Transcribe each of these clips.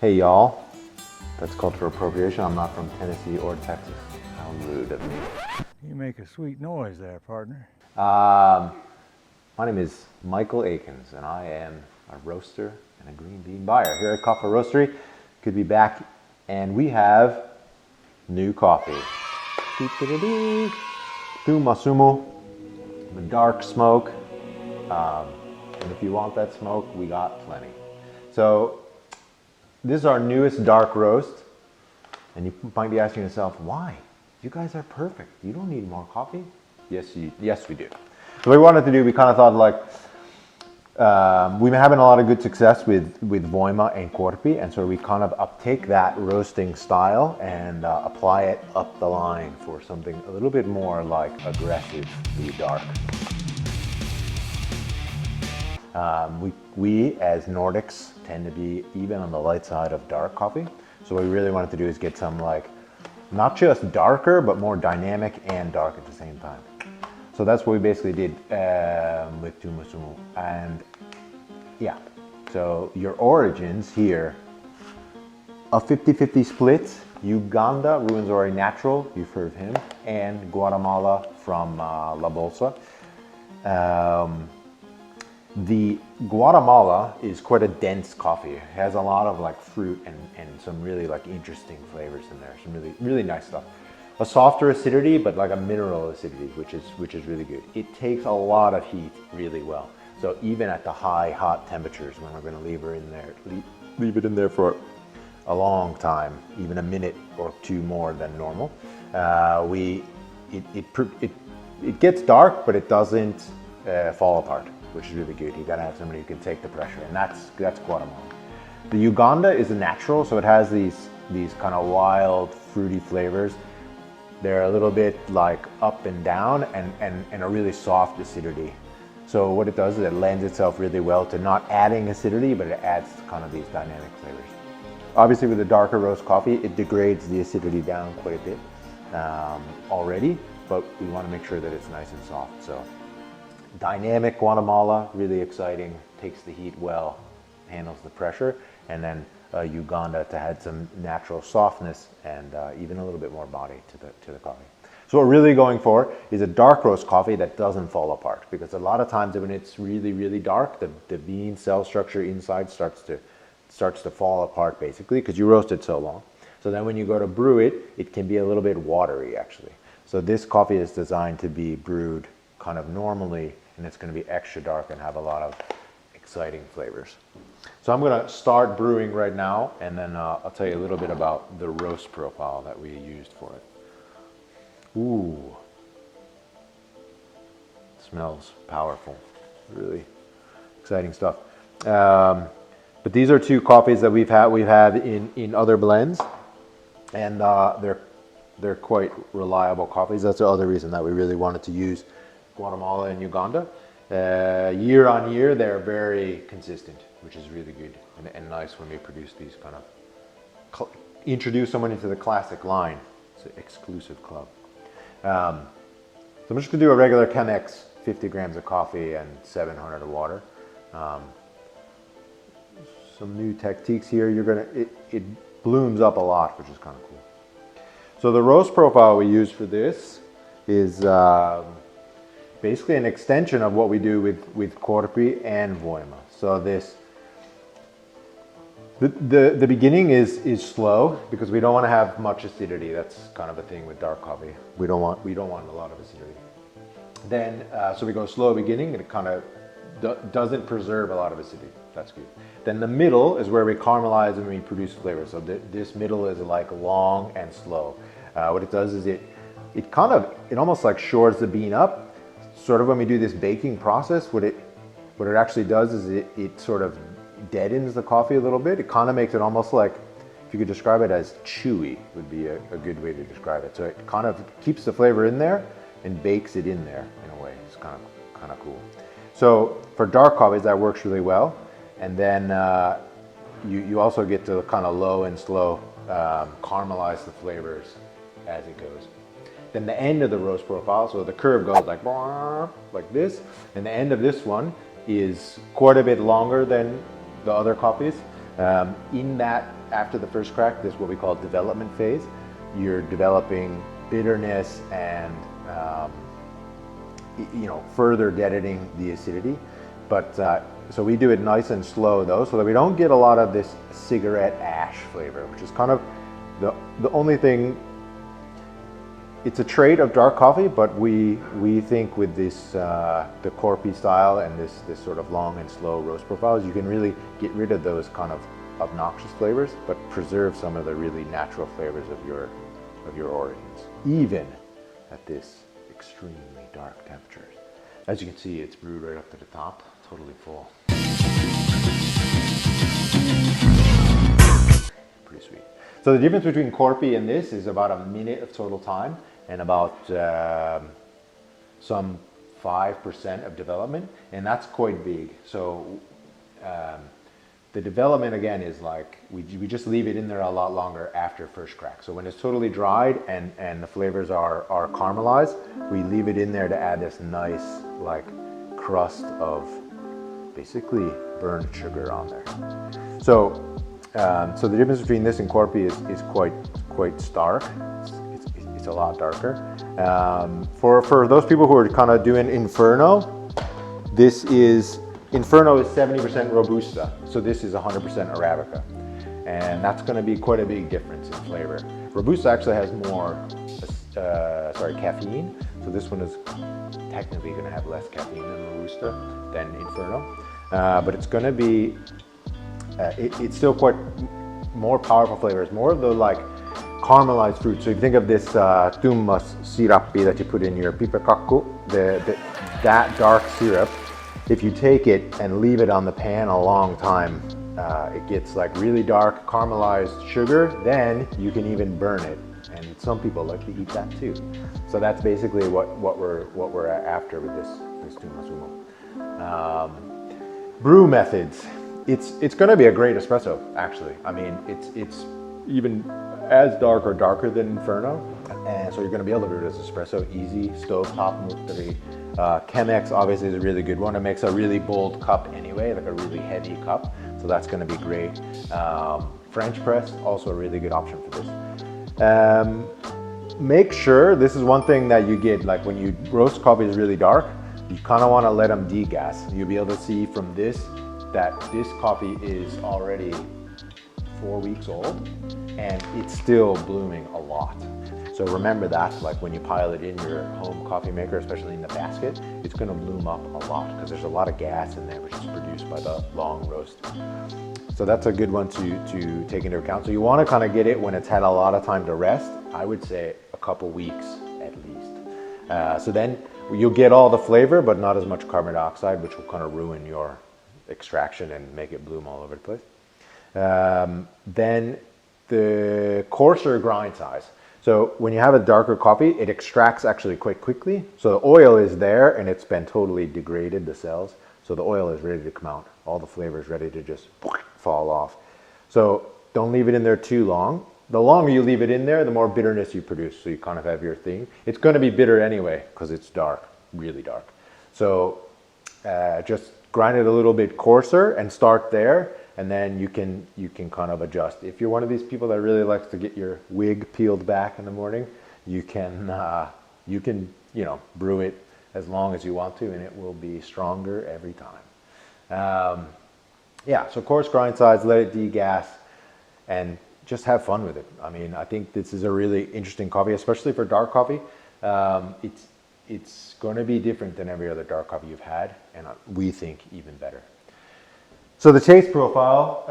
Hey y'all, that's cultural appropriation. I'm not from Tennessee or Texas. How rude of me. You make a sweet noise there, partner. My name is Michael Akins, and I am a roaster and a green bean buyer here at Kaffa Roastery. Good to be back, and we have new coffee. TUMMA SUMU, the dark smoke, and if you want that smoke, we got plenty. So this is our newest dark roast, and you might be asking yourself, why? You guys are perfect. You don't need more coffee. Yes, we do. So what we wanted to do, we kind of thought we've been having a lot of good success with Voima and Korpi, and so we kind of uptake that roasting style and apply it up the line for something a little bit more like aggressively dark. We as Nordics tend to be even on the light side of dark coffee. So what we really wanted to do is get some not just darker, but more dynamic and dark at the same time. So that's what we basically did with TUMMA SUMU. And yeah, so your origins here, a 50-50 split, Uganda, Ruinzori Natural, you've heard of him, and Guatemala from La Bolsa. The Guatemala is quite a dense coffee. It has a lot of fruit and some really interesting flavors in there. Some really nice stuff. A softer acidity, but like a mineral acidity, which is really good. It takes a lot of heat really well. So even at the hot temperatures, when we're going to leave it in there for a long time, even a minute or two more than normal, it gets dark, but it doesn't fall apart, which is really good. You gotta have somebody who can take the pressure, and that's Guatemala. The Uganda is a natural, so it has these kind of wild, fruity flavors. They're a little bit up and down, and a really soft acidity. So what it does is it lends itself really well to not adding acidity, but it adds kind of these dynamic flavors. Obviously, with a darker roast coffee, it degrades the acidity down quite a bit already, but we want to make sure that it's nice and soft. So dynamic Guatemala, really exciting, takes the heat well, handles the pressure, and then Uganda to add some natural softness and even a little bit more body to the coffee. So what we're really going for is a dark roast coffee that doesn't fall apart, because a lot of times when it's really dark, the bean cell structure inside starts to fall apart basically, because you roast it so long. So then when you go to brew it, it can be a little bit watery actually. So this coffee is designed to be brewed kind of normally, and it's going to be extra dark and have a lot of exciting flavors. So I'm going to start brewing right now, and then I'll tell you a little bit about the roast profile that we used for it. Ooh, smells powerful, really exciting stuff. But these are two coffees that we've had in other blends, and they're quite reliable coffees. That's the other reason that we really wanted to use Guatemala and Uganda. Year on year, they're very consistent, which is really good and nice when we produce these kind of introduce someone into the classic line. It's an exclusive club. So I'm just gonna do a regular Chemex, 50 grams of coffee and 700 of water. Some new techniques here. It blooms up a lot, which is kind of cool. So the roast profile we use for this is basically an extension of what we do with Korpi and Voima. So the beginning is slow, because we don't want to have much acidity. That's kind of a thing with dark coffee. We don't want a lot of acidity. Then so we go slow beginning, and it kind of doesn't preserve a lot of acidity. That's good. Then the middle is where we caramelize and we produce flavor. So this middle is long and slow. What it does is it almost shores the bean up. Sort of when we do this baking process, what it actually does is it sort of deadens the coffee a little bit. It kind of makes it almost if you could describe it as chewy, would be a good way to describe it. So it kind of keeps the flavor in there and bakes it in there in a way. It's kind of cool. So for dark coffees, that works really well. And then you also get to kind of low and slow caramelize the flavors as it goes. Then the end of the roast profile, so the curve goes like this, and the end of this one is quite a bit longer than the other coffees. In that, after the first crack, this is what we call development phase. You're developing bitterness and further deadening the acidity. But so we do it nice and slow though, so that we don't get a lot of this cigarette ash flavor, which is kind of the only thing. It's a trait of dark coffee, but we think with this the Corpy style and this sort of long and slow roast profiles, you can really get rid of those kind of obnoxious flavors, but preserve some of the really natural flavors of your origins, even at this extremely dark temperatures. As you can see, it's brewed right up to the top, totally full. Pretty sweet. So the difference between Corpy and this is about a minute of total time and about some 5% of development, and that's quite big. So the development again is like, we just leave it in there a lot longer after first crack. So when it's totally dried and the flavors are caramelized, we leave it in there to add this nice like crust of basically burnt sugar on there. So the difference between this and Corpy is quite stark. It's a lot darker. For those people who are kind of doing Inferno, Inferno is 70% Robusta, so this is 100% Arabica. And that's going to be quite a big difference in flavor. Robusta actually has more caffeine, so this one is technically going to have less caffeine than Robusta than Inferno. But it's going to be, it's still quite more powerful flavors, more of the like caramelized fruit. So if you think of this TUMMA sirappi that you put in your pipekakku, that dark syrup, if you take it and leave it on the pan a long time, it gets like really dark caramelized sugar, then you can even burn it. And some people like to eat that too. So that's basically what we're after with this TUMMA SUMU. Brew methods. It's going to be a great espresso, actually. I mean, it's even as dark or darker than Inferno, and so you're going to be able to brew it as espresso, easy, stovetop mutteri. Chemex obviously is a really good one. It makes a really bold cup anyway, like a really heavy cup, so that's going to be great. French press, also a really good option for this. Make sure, this is one thing that you get, like when you roast coffee is really dark, you kind of want to let them degas. You'll be able to see from this that this coffee is already 4 weeks old and it's still blooming a lot. So remember that, like when you pile it in your home coffee maker, especially in the basket, it's going to bloom up a lot because there's a lot of gas in there which is produced by the long roast. So that's a good one to take into account. So you want to kind of get it when it's had a lot of time to rest. I would say a couple weeks at least. So then you'll get all the flavor but not as much carbon dioxide, which will kind of ruin your extraction and make it bloom all over the place. Then the coarser grind size. So when you have a darker coffee, it extracts actually quite quickly. So the oil is there and it's been totally degraded, the cells. So the oil is ready to come out. All the flavor is ready to just fall off. So don't leave it in there too long. The longer you leave it in there, the more bitterness you produce. So you kind of have your thing. It's going to be bitter anyway because it's dark, really dark. So just grind it a little bit coarser and start there. And then you can kind of adjust. If you're one of these people that really likes to get your wig peeled back in the morning, you can brew it as long as you want to, and it will be stronger every time. So coarse grind size, let it degas, and just have fun with it. I mean, I think this is a really interesting coffee, especially for dark coffee. It's going to be different than every other dark coffee you've had, and we think even better. So the taste profile,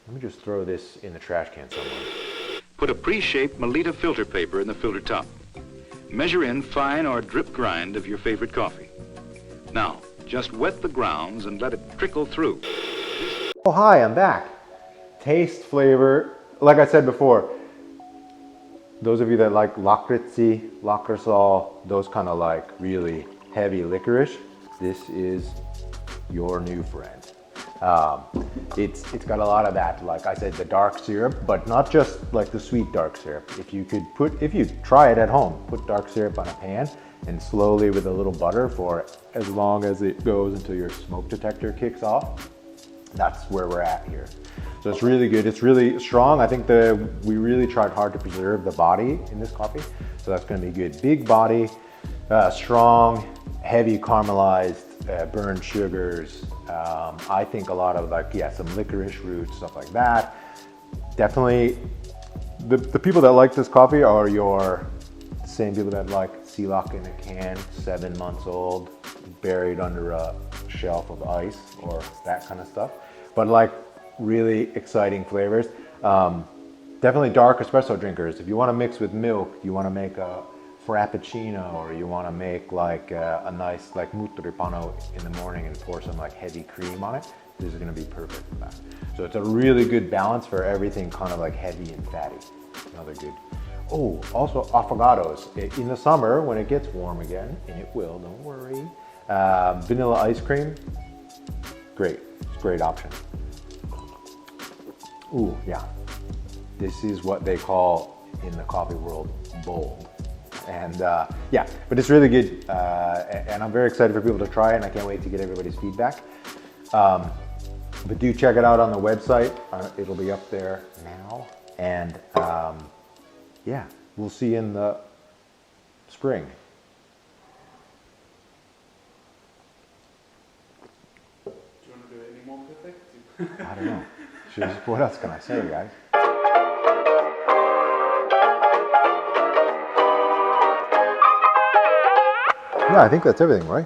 let me just throw this in the trash can somewhere. Put a pre-shaped Melita filter paper in the filter top. Measure in fine or drip grind of your favorite coffee. Now, just wet the grounds and let it trickle through. Oh, hi, I'm back. Taste, flavor, like I said before, those of you that like lakritsi, lakrisal, those kind of like really heavy licorice, this is your new friend. It's got a lot of that, like I said, the dark syrup, but not just like the sweet dark syrup. If you try it at home, put dark syrup on a pan and slowly with a little butter for as long as it goes until your smoke detector kicks off. That's where we're at here. So it's really good. It's really strong. I think we really tried hard to preserve the body in this coffee. So that's going to be good. Big body, strong, heavy caramelized, burned sugars. I think a lot of some licorice roots, stuff like that. Definitely the people that like this coffee are your same people that like Sealock in a can, 7 months old, buried under a shelf of ice or that kind of stuff. But like really exciting flavors. Definitely dark espresso drinkers. If you want to mix with milk, you want to make a frappuccino, or you want to make like a nice like muuttoripano in the morning and pour some like heavy cream on it, this is going to be perfect for that. So it's a really good balance for everything kind of like heavy and fatty. Another good. Oh, also affogatos. In the summer when it gets warm again, and it will, don't worry. Vanilla ice cream, great. It's a great option. Ooh, yeah. This is what they call in the coffee world bold. And yeah, but it's really good. And I'm very excited for people to try it, and I can't wait to get everybody's feedback. But do check it out on the website. It'll be up there now. And yeah, we'll see you in the spring. Do you want to do it any more perfect? I don't know. What else can I say, guys? Yeah, I think that's everything, right?